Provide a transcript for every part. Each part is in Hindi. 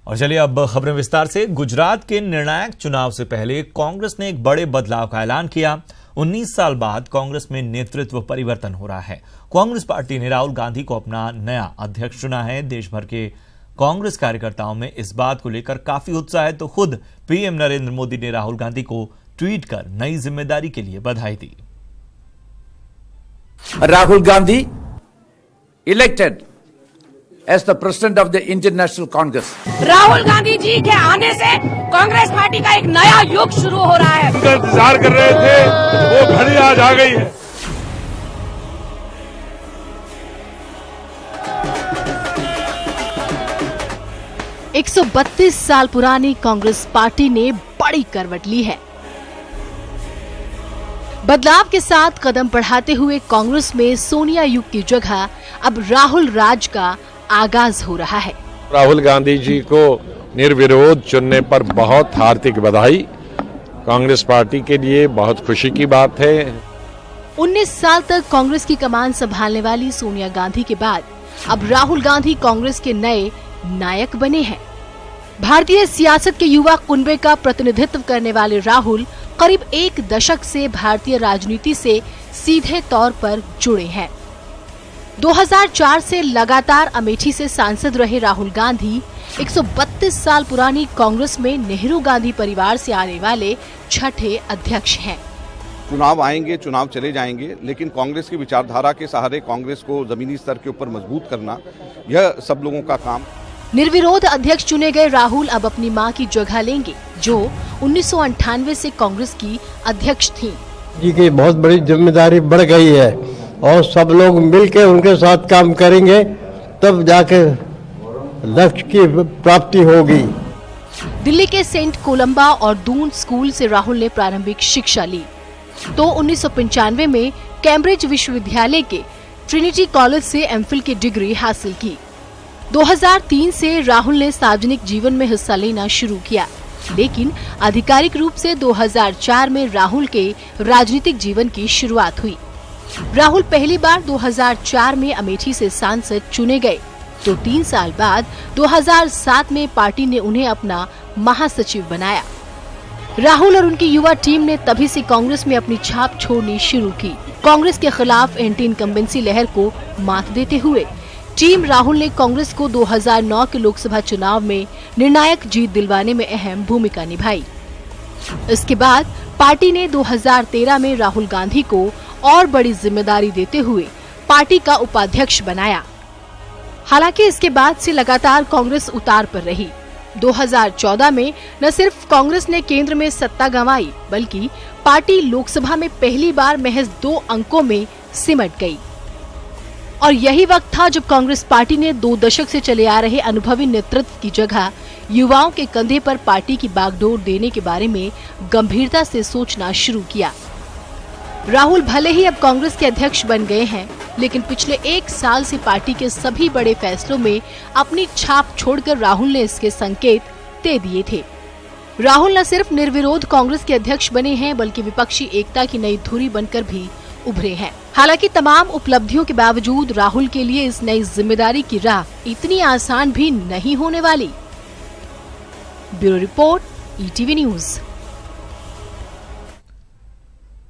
और चलिए अब खबरें विस्तार से। गुजरात के निर्णायक चुनाव से पहले कांग्रेस ने एक बड़े बदलाव का ऐलान किया। 19 साल बाद कांग्रेस में नेतृत्व परिवर्तन हो रहा है। कांग्रेस पार्टी ने राहुल गांधी को अपना नया अध्यक्ष चुना है। देश भर के कांग्रेस कार्यकर्ताओं में इस बात को लेकर काफी उत्साह है, तो खुद पीएम नरेंद्र मोदी ने राहुल गांधी को ट्वीट कर नई जिम्मेदारी के लिए बधाई दी। Rahul Gandhi elected as the president of the Indian National Congress. Rahul Gandhi ji के आने से कांग्रेस पार्टी का एक नया युग शुरू हो रहा है। इंतजार कर रहे थे, वो घड़ी आज आ गई है। एक 132 साल पुरानी कांग्रेस पार्टी ने बड़ी करवट ली है। बदलाव के साथ कदम बढ़ाते हुए कांग्रेस में सोनिया युग की जगह अब राहुल राज का आगाज हो रहा है। राहुल गांधी जी को निर्विरोध चुनने पर बहुत हार्दिक बधाई। कांग्रेस पार्टी के लिए बहुत खुशी की बात है। 19 साल तक कांग्रेस की कमान संभालने वाली सोनिया गांधी के बाद अब राहुल गांधी कांग्रेस के नए नायक बने हैं। भारतीय सियासत के युवा कुनबे का प्रतिनिधित्व करने वाले राहुल करीब एक दशक से भारतीय राजनीति से सीधे तौर पर जुड़े हैं। 2004 से लगातार अमेठी से सांसद रहे राहुल गांधी 132 साल पुरानी कांग्रेस में नेहरू गांधी परिवार से आने वाले छठे अध्यक्ष हैं। चुनाव आएंगे, चुनाव चले जाएंगे, लेकिन कांग्रेस की विचारधारा के सहारे कांग्रेस को जमीनी स्तर के ऊपर मजबूत करना, यह सब लोगों का काम। निर्विरोध अध्यक्ष चुने गए राहुल अब अपनी मां की जगह लेंगे, जो 1998 से कांग्रेस की अध्यक्ष थीं। जी की बहुत बड़ी जिम्मेदारी बढ़ गई है और सब लोग मिलकर उनके साथ काम करेंगे, तब जाके लक्ष्य की प्राप्ति होगी। दिल्ली के सेंट कोलंबा और दून स्कूल से राहुल ने प्रारंभिक शिक्षा ली, तो 1995 में कैम्ब्रिज विश्वविद्यालय के ट्रिनिटी कॉलेज से एमफिल की डिग्री हासिल की। 2003 से राहुल ने सार्वजनिक जीवन में हिस्सा लेना शुरू किया, लेकिन आधिकारिक रूप से 2004 में राहुल के राजनीतिक जीवन की शुरुआत हुई। राहुल पहली बार 2004 में अमेठी से सांसद चुने गए, तो 3 साल बाद 2007 में पार्टी ने उन्हें अपना महासचिव बनाया। राहुल और उनकी युवा टीम ने तभी से कांग्रेस में अपनी छाप छोड़नी शुरू की। कांग्रेस के खिलाफ एंटी इनकम्बेंसी लहर को मात देते हुए टीम राहुल ने कांग्रेस को 2009 के लोकसभा चुनाव में निर्णायक जीत दिलवाने में अहम भूमिका निभाई। इसके बाद पार्टी ने 2013 में राहुल गांधी को और बड़ी जिम्मेदारी देते हुए पार्टी का उपाध्यक्ष बनाया। हालांकि इसके बाद से लगातार कांग्रेस उतार पर रही। 2014 में न सिर्फ कांग्रेस ने केंद्र में सत्ता गंवाई, बल्कि पार्टी लोकसभा में पहली बार महज 2 अंकों में सिमट गई। और यही वक्त था जब कांग्रेस पार्टी ने 2 दशक से चले आ रहे अनुभवी नेतृत्व की जगह युवाओं के कंधे पर पार्टी की बागडोर देने के बारे में गंभीरता से सोचना शुरू किया। राहुल भले ही अब कांग्रेस के अध्यक्ष बन गए हैं, लेकिन पिछले 1 साल से पार्टी के सभी बड़े फैसलों में अपनी छाप छोड़कर राहुल ने इसके संकेत दे दिए थे। राहुल न सिर्फ निर्विरोध कांग्रेस के अध्यक्ष बने हैं, बल्कि विपक्षी एकता की नई धुरी बनकर भी उभरे हैं। हालांकि तमाम उपलब्धियों के बावजूद राहुल के लिए इस नई जिम्मेदारी की राह इतनी आसान भी नहीं होने वाली। Bureau report, ETV news.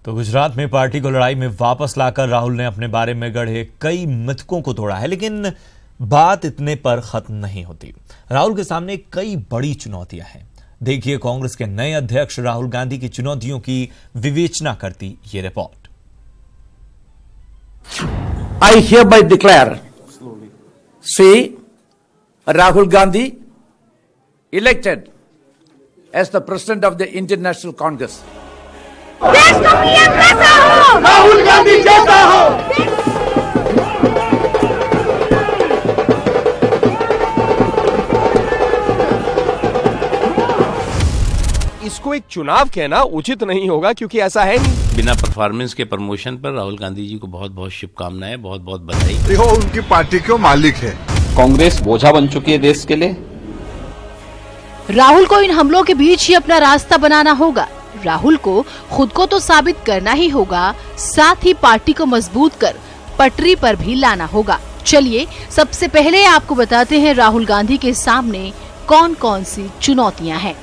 तो गुजरात में पार्टी को लड़ाई में वापस लाकर राहुल ने अपने बारे में गढ़े कई मिथकों को तोड़ा है, लेकिन बात इतने पर खत्म नहीं होती। राहुल के सामने कई बड़ी चुनौतियां हैं। देखिए कांग्रेस के नए अध्यक्ष राहुल गांधी की चुनौतियों की विवेचना करती ये report. I hereby declare Sri Rahul Gandhi elected as the president of the Indian National Congress. देश का पीएम कैसा हो? राहुल गांधी जैसा हो। इसको एक चुनाव कहना उचित नहीं होगा, क्योंकि ऐसा है नहीं। बिना परफॉर्मेंस के प्रमोशन पर राहुल गांधी जी को बहुत बहुत शुभकामनाएं, बहुत बहुत बधाई। देखो उनकी पार्टी क्यों मालिक है। कांग्रेस बोझा बन चुकी है देश के लिए। राहुल को इन हमलों के बीच ही अपना रास्ता बनाना होगा। राहुल को खुद को तो साबित करना ही होगा, साथ ही पार्टी को मजबूत कर पटरी पर भी लाना होगा। चलिए सबसे पहले आपको बताते हैं राहुल गांधी के सामने कौन कौन सी चुनौतियां हैं।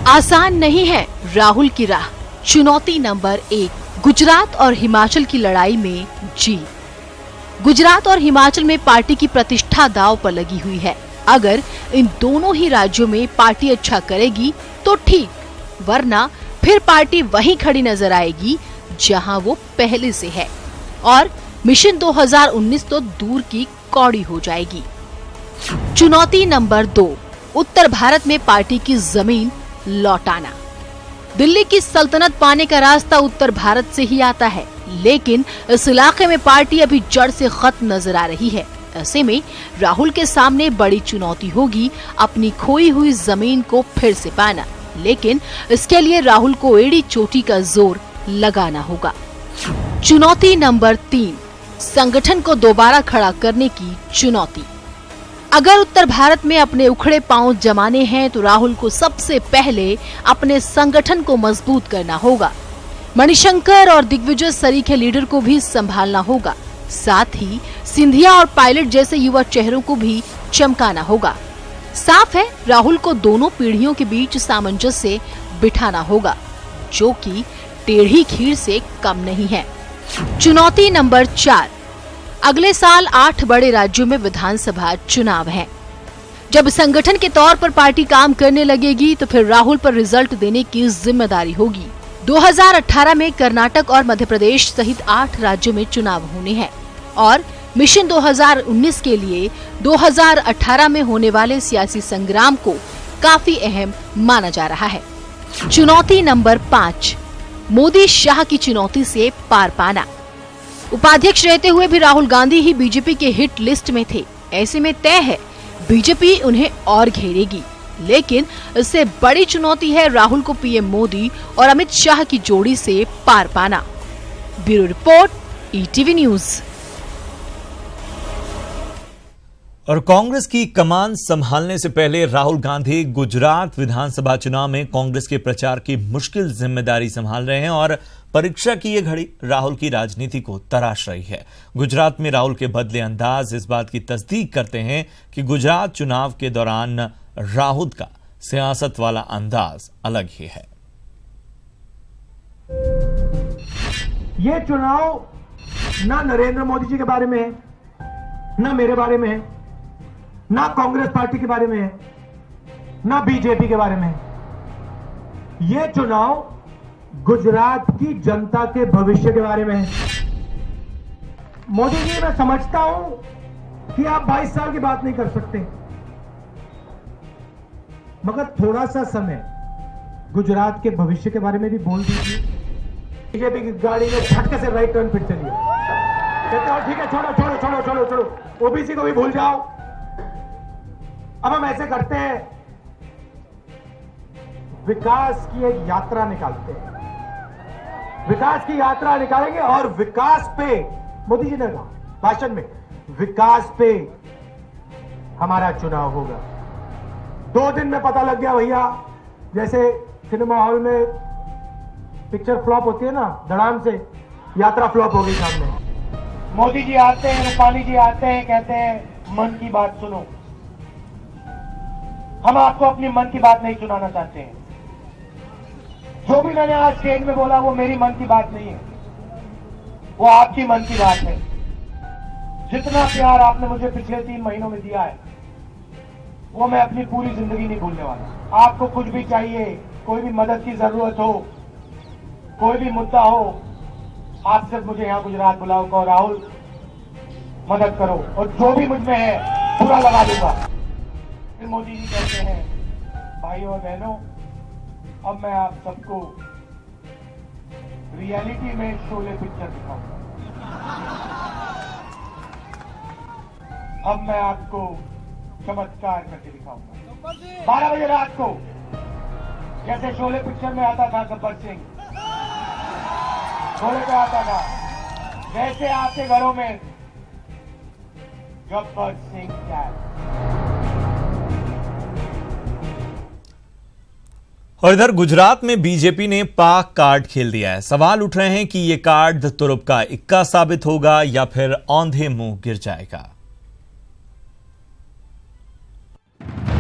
आसान नहीं है राहुल की राह। चुनौती नंबर 1, गुजरात और हिमाचल की लड़ाई में जीत। गुजरात और हिमाचल में पार्टी की प्रतिष्ठा दांव पर लगी हुई है। अगर इन दोनों ही राज्यों में पार्टी अच्छा करेगी तो ठीक, वरना फिर पार्टी वहीं खड़ी नजर आएगी जहां वो पहले से है और मिशन 2019 तो दूर की कौड़ी हो जाएगी। चुनौती नंबर 2, उत्तर भारत में पार्टी की जमीन लौटाना। दिल्ली की सल्तनत पाने का रास्ता उत्तर भारत से ही आता है, लेकिन इस इलाके में पार्टी अभी जड़ से खत्म नजर आ रही है। ऐसे में राहुल के सामने बड़ी चुनौती होगी अपनी खोई हुई जमीन को फिर से पाना, लेकिन इसके लिए राहुल को एड़ी चोटी का जोर लगाना होगा। चुनौती नंबर 3, संगठन को दोबारा खड़ा करने की चुनौती। अगर उत्तर भारत में अपने उखड़े पांव जमाने हैं तो राहुल को सबसे पहले अपने संगठन को मजबूत करना होगा। मणिशंकर और दिग्विजय सरीखे लीडर को भी संभालना होगा, साथ ही सिंधिया और पायलट जैसे युवा चेहरों को भी चमकाना होगा। साफ है राहुल को दोनों पीढ़ियों के बीच सामंजस्य बिठाना होगा, जो कि टेढ़ी खीर से कम नहीं है। चुनौती नंबर 4, अगले साल 8 बड़े राज्यों में विधानसभा चुनाव हैं। जब संगठन के तौर पर पार्टी काम करने लगेगी तो फिर राहुल पर रिजल्ट देने की जिम्मेदारी होगी। 2018 में कर्नाटक और मध्य प्रदेश सहित 8 राज्यों में चुनाव होने हैं और मिशन 2019 के लिए 2018 में होने वाले सियासी संग्राम को काफी अहम माना जा रहा है। चुनौती नंबर 5, मोदी शाह की चुनौती से पार पाना। उपाध्यक्ष रहते हुए भी राहुल गांधी ही बीजेपी के हिट लिस्ट में थे। ऐसे में तय है बीजेपी उन्हें और घेरेगी, लेकिन इससे बड़ी चुनौती है राहुल को पीएम मोदी और अमित शाह की जोड़ी से पार पाना। Bureau report, ETV news. और कांग्रेस की कमान संभालने से पहले राहुल गांधी गुजरात विधानसभा चुनाव में कांग्रेस के प्रचार की मुश्किल जिम्मेदारी संभाल रहे हैं और परीक्षा की ये घड़ी राहुल की राजनीति को तराश रही है। गुजरात में राहुल के बदले अंदाज इस बात की तस्दीक करते हैं कि गुजरात चुनाव के दौरान राहुल का सियासत वाला अंदाज अलग ही है। ये चुनाव ना नरेंद्र मोदी जी के बारे में है, ना मेरे बारे में है, ना कांग्रेस पार्टी के बारे में है, ना बीजेपी के बारे में है। ये चुनाव गुजरात की जनता के भविष्य के बारे में है। मोदी जी, मैं समझता हूं कि आप 22 साल की बात नहीं कर सकते, मगर थोड़ा सा समय गुजरात के भविष्य के बारे में भी बोल दीजिए। बीजेपी की गाड़ी में झटके से राइट टर्न फिर चलिए, कहते हो ठीक है, छोड़ो छोड़ो छोड़ो छोड़ो छोड़ो, ओबीसी को भी भूल जाओ। अब हम ऐसे करते हैं, विकास की एक यात्रा निकालते हैं, विकास की यात्रा निकालेंगे और विकास पे, मोदी जी ने कहा भाषण में, विकास पे हमारा चुनाव होगा। 2 दिन में पता लग गया भैया, जैसे सिनेमा हॉल में पिक्चर फ्लॉप होती है ना, धड़ाम से यात्रा फ्लॉप हो गई सामने। मोदी जी आते हैं, रूपानी जी आते हैं, कहते हैं मन की बात सुनो। हम आपको अपनी मन की बात नहीं सुनाना चाहते हैं। जो भी मैंने आज स्टेज में बोला वो मेरी मन की बात नहीं है, वो आपकी मन की बात है। जितना प्यार आपने मुझे पिछले 3 महीनों में दिया है, वो मैं अपनी पूरी जिंदगी नहीं भूलने वाला। आपको कुछ भी चाहिए, कोई भी मदद की जरूरत हो, कोई भी मुद्दा हो, आप सिर्फ मुझे यहाँ गुजरात बुलाओ, कहो राहुल मदद करो, और जो भी मुझ में है पूरा लगा दूंगा। फिर मोदी जी कहते हैं, भाइयों और बहनों, अब मैं आप सबको रियलिटी में शोले पिक्चर दिखाऊंगा। अब मैं आपको चमत्कार करके दिखाऊंगा। 12 बजे रात को जैसे शोले पिक्चर में आता था गब्बर सिंह, शोले पे आता था, वैसे आपके घरों में गब्बर सिंह कैद। और इधर गुजरात में बीजेपी ने पाक कार्ड खेल दिया है। सवाल उठ रहे हैं कि ये कार्ड तुरुप का इक्का साबित होगा या फिर औंधे मुंह गिर जाएगा।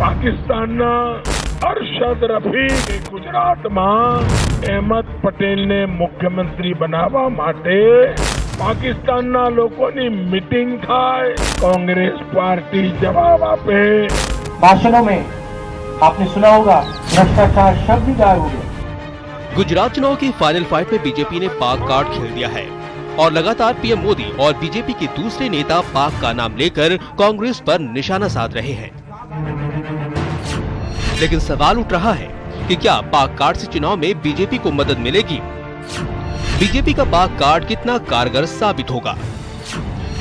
પાકિસ્તાનના અરશદ રફીક ગુજરાતમાં અહેમદ પટેલને મુખ્યમંત્રી બનાવવા માટે પાકિસ્તાનના લોકોની મીટિંગ થાય, કોંગ્રેસ પાર્ટી જવાબ આપે। भाषणों में आपने सुना होगा भ्रष्टाचार शब्द भी गायब हो गया। गुजरात चुनाव की फाइनल फाइट में बीजेपी ने पाक कार्ड खेल दिया है और लगातार पीएम मोदी और बीजेपी के दूसरे नेता पाक का नाम लेकर कांग्रेस पर निशाना साध रहे हैं। लेकिन सवाल उठ रहा है कि क्या पाक कार्ड से चुनाव में बीजेपी को मदद मिलेगी? बीजेपी का पाक कार्ड कितना कारगर साबित होगा?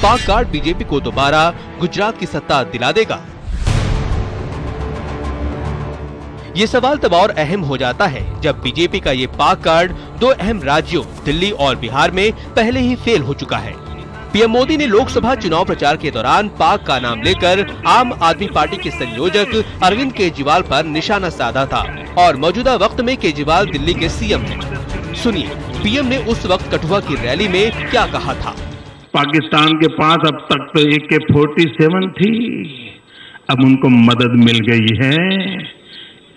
पाक कार्ड बीजेपी को दोबारा गुजरात की सत्ता दिला देगा? ये सवाल तब और अहम हो जाता है जब बीजेपी का ये पाक कार्ड दो अहम राज्यों दिल्ली और बिहार में पहले ही फेल हो चुका है। पीएम मोदी ने लोकसभा चुनाव प्रचार के दौरान पाक का नाम लेकर आम आदमी पार्टी के संयोजक अरविंद केजरीवाल पर निशाना साधा था और मौजूदा वक्त में केजरीवाल दिल्ली के सीएम हैं। सुनिए पीएम ने उस वक्त कठुआ की रैली में क्या कहा था। पाकिस्तान के पास अब तक तो AK-47 थी, अब उनको मदद मिल गई है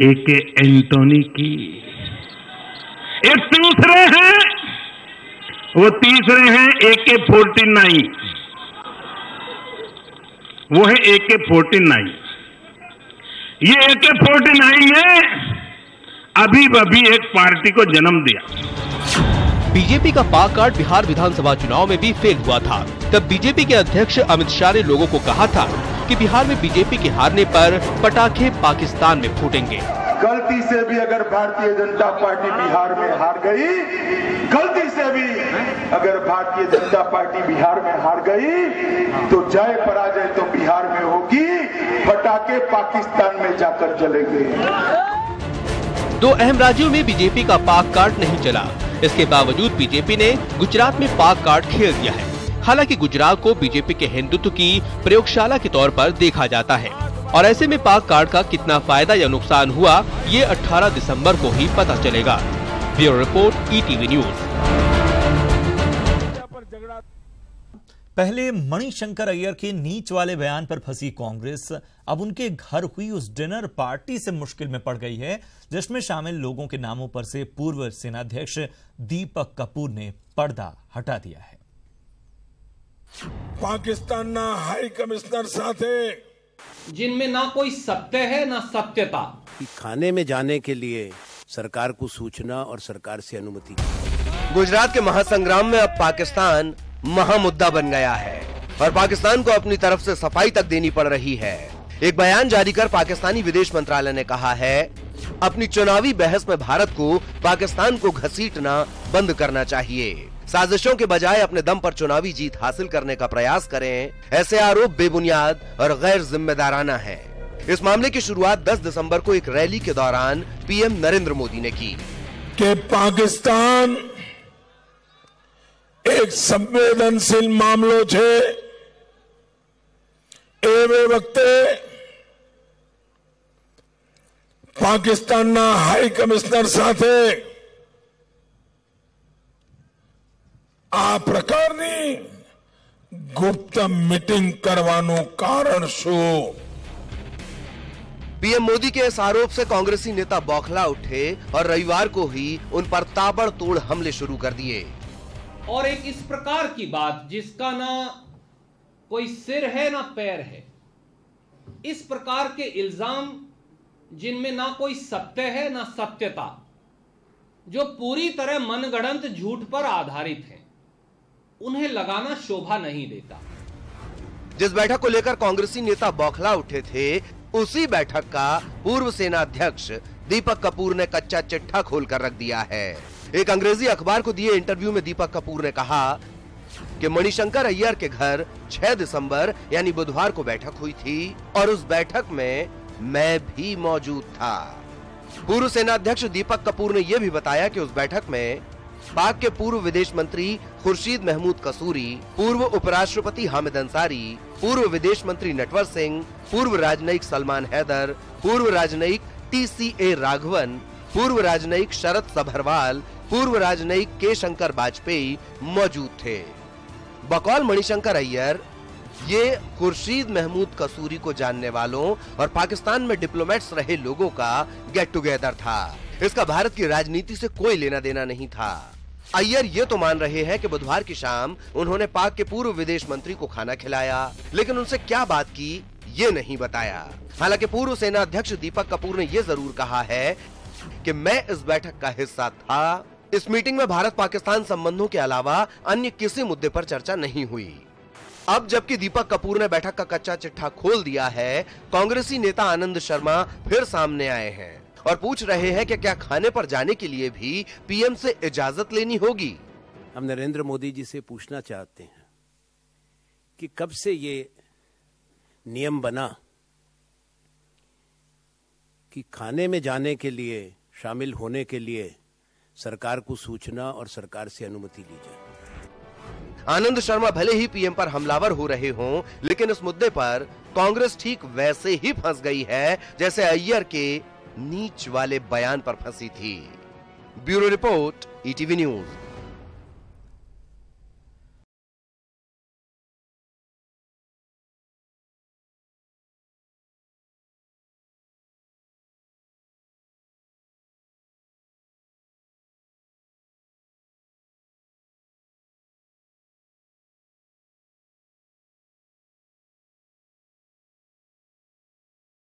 AK एंटोनी की। एक दूसरे हैं, वो तीसरे हैं AK-49, वो है AK-49। ये AK-49 ने अभी एक पार्टी को जन्म दिया। बीजेपी का पाक कार्ड बिहार विधानसभा चुनाव में भी फेल हुआ था। तब बीजेपी के अध्यक्ष अमित शाह ने लोगों को कहा था कि बिहार में बीजेपी के हारने पर पटाखे पाकिस्तान में फूटेंगे। गलती से भी अगर भारतीय जनता पार्टी बिहार में हार गई, गलती से भी अगर भारतीय जनता पार्टी बिहार में हार गई तो जय पराजय तो बिहार में होगी, पटाखे पाकिस्तान में जाकर चलेंगे। दो अहम राज्यों में बीजेपी का पाक कार्ड नहीं चला। इसके बावजूद बीजेपी ने गुजरात में पाक कार्ड खेल दिया है। हालांकि गुजरात को बीजेपी के हिंदुत्व की प्रयोगशाला के तौर पर देखा जाता है और ऐसे में पाक कार्ड का कितना फायदा या नुकसान हुआ ये 18 दिसंबर को ही पता चलेगा। Bureau report ETV news. पहले मणिशंकर अय्यर के नीच वाले बयान पर फंसी कांग्रेस अब उनके घर हुई उस डिनर पार्टी से मुश्किल में पड़ गई है जिसमें शामिल लोगों के नामों पर से पूर्व सेनाध्यक्ष दीपक कपूर ने पर्दा हटा दिया है। पाकिस्तान हाई कमिश्नर साथे जिनमें ना कोई सत्य है ना सत्यता। खाने में जाने के लिए सरकार को सूचना और सरकार से अनुमति। गुजरात के महासंग्राम में अब पाकिस्तान महामुद्दा बन गया है और पाकिस्तान को अपनी तरफ से सफाई तक देनी पड़ रही है। एक बयान जारी कर पाकिस्तानी विदेश मंत्रालय ने कहा है अपनी चुनावी बहस में भारत को पाकिस्तान को घसीटना बंद करना चाहिए। साजिशों के बजाय अपने दम पर चुनावी जीत हासिल करने का प्रयास करें। ऐसे आरोप बेबुनियाद और गैर जिम्मेदाराना है। इस मामले की शुरुआत 10 दिसंबर को एक रैली के दौरान पीएम नरेंद्र मोदी ने की कि पाकिस्तान एक संवेदनशील मामलो छे एवे वक्ते पाकिस्तान हाई कमिश्नर साथे आ प्रकारनी गुप्त मीटिंग करवानुं कारण शुं? पीएम मोदी के इस आरोप से कांग्रेसी नेता बौखला उठे और रविवार को ही उन पर ताबड़तोड़ हमले शुरू कर दिए। और एक इस प्रकार की बात जिसका ना कोई सिर है ना पैर है, इस प्रकार के इल्जाम जिनमें ना कोई सत्य है ना सत्यता, जो पूरी तरह मनगढ़ंत झूठ पर आधारित है, उन्हें लगाना शोभा नहीं देता। जिस बैठक को लेकर कांग्रेसी नेता बौखला उठे थे उसी बैठक का पूर्व सेनाध्यक्ष दीपक कपूर ने कच्चा चिट्ठा खोलकर रख दिया है। एक अंग्रेजी अखबार को दिए इंटरव्यू में दीपक कपूर ने कहा कि मणिशंकर अय्यर के घर 6 दिसंबर यानी बुधवार को बैठक हुई थी और उस बैठक में मैं भी मौजूद था। पूर्व सेनाध्यक्ष दीपक कपूर ने यह भी बताया कि उस बैठक में पाक के पूर्व विदेश मंत्री खुर्शीद महमूद कसूरी, पूर्व उपराष्ट्रपति हामिद अंसारी, पूर्व विदेश मंत्री नटवर सिंह, पूर्व राजनयिक सलमान हैदर, पूर्व राजनयिक TCA राघवन, पूर्व राजनयिक शरद सभरवाल, पूर्व राजनयिक के शंकर वाजपेयी मौजूद थे। बकौल मणिशंकर अय्यर ये खुर्शीद महमूद कसूरी को जानने वालों और पाकिस्तान में डिप्लोमेट्स रहे लोगों का गेट टुगेदर था। इसका भारत की राजनीति से कोई लेना देना नहीं था। अय्यर ये तो मान रहे हैं कि बुधवार की शाम उन्होंने पाक के पूर्व विदेश मंत्री को खाना खिलाया, लेकिन उनसे क्या बात की ये नहीं बताया। हालांकि पूर्व सेना अध्यक्ष दीपक कपूर ने यह जरूर कहा है कि मैं इस बैठक का हिस्सा था। इस मीटिंग में भारत पाकिस्तान संबंधों के अलावा अन्य किसी मुद्दे पर चर्चा नहीं हुई। अब जबकि दीपक कपूर ने बैठक का कच्चा चिट्ठा खोल दिया है, कांग्रेसी नेता आनंद शर्मा फिर सामने आए हैं और पूछ रहे हैं कि क्या खाने पर जाने के लिए भी पीएम से इजाजत लेनी होगी। हम नरेंद्र मोदी जी से पूछना चाहते हैं कि कब से ये नियम बना कि खाने में जाने के लिए, शामिल होने के लिए सरकार को सूचना और सरकार से अनुमति ली जाए। आनंद शर्मा भले ही पीएम पर हमलावर हो रहे हों, लेकिन इस मुद्दे पर कांग्रेस ठीक वैसे ही फंस गई है जैसे अय्यर के नीच वाले बयान पर फंसी थी। Bureau report, ETV news.